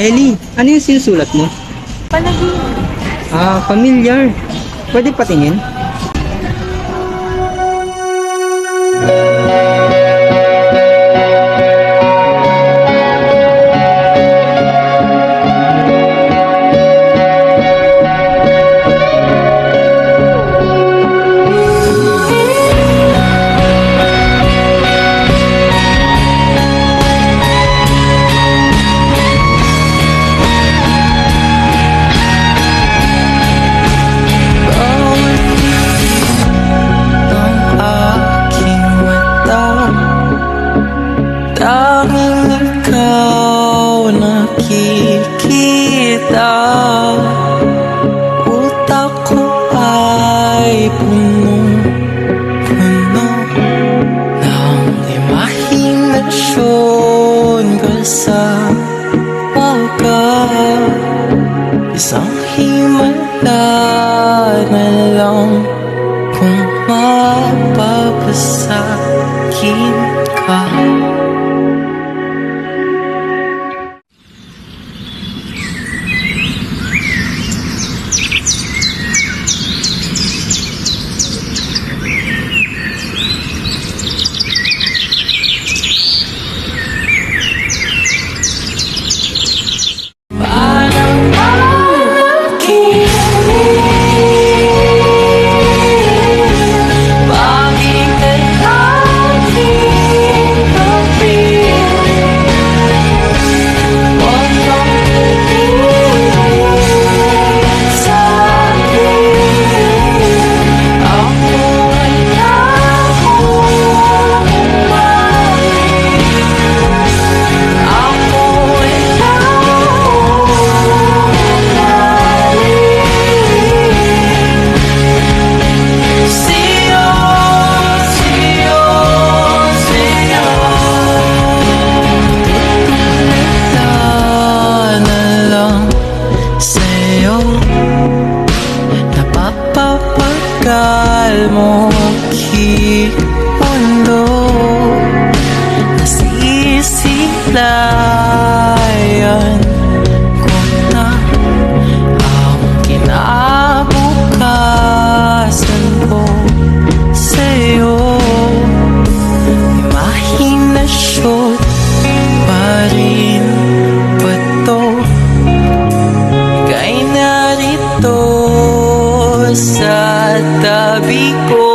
Ellie, ano yung sinusulat mo? Panaginip. Familiar. Pwede patingin? Tanging ikaw nakikita. Utak ko ay punong-puno ng imahinasyon kasama ka. Isang himala na lang kung mapapasakin ka. Napapagal mo mundo, nasisilayan ko na ang kinabukasan ko sa'yo. Imahinasyon pa rin ba to? Ika'y narito sa tabi ko,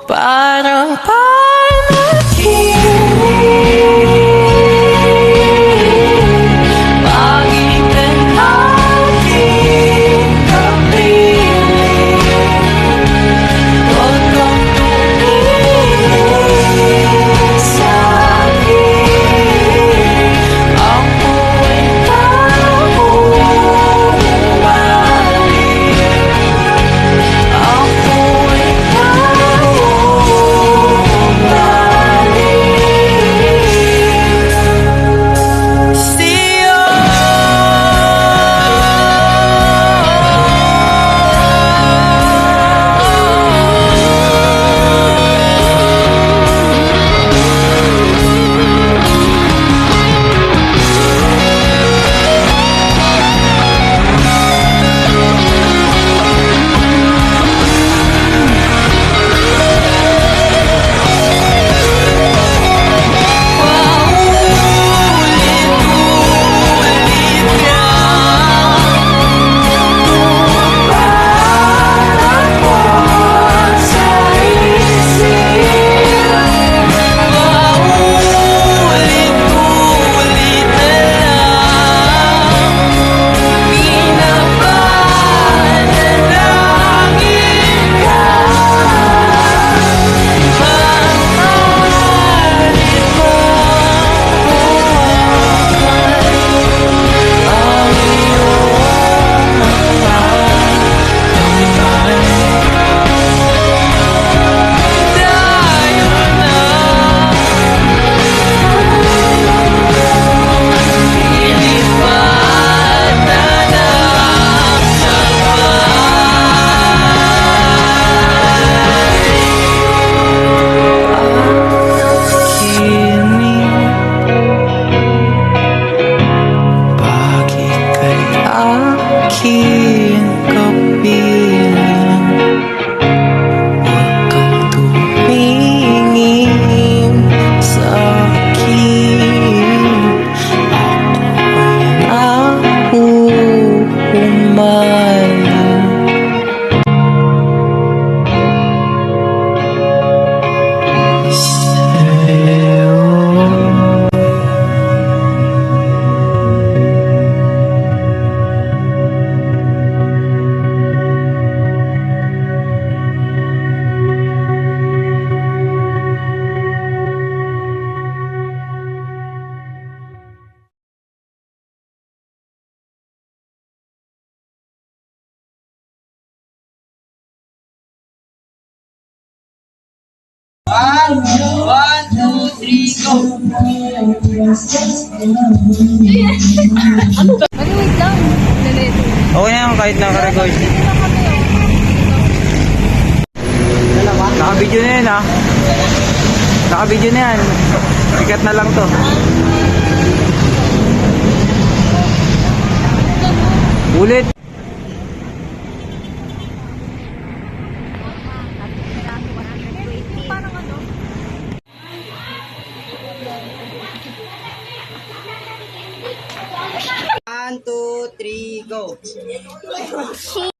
parang panaginip. Ano, wait lang. Nalito. Okay na yan kahit naka-record. Naka-video na yan, ha? Naka-video na yan. Sikat na lang to. Ulit. Parang ano? One, two, three, go.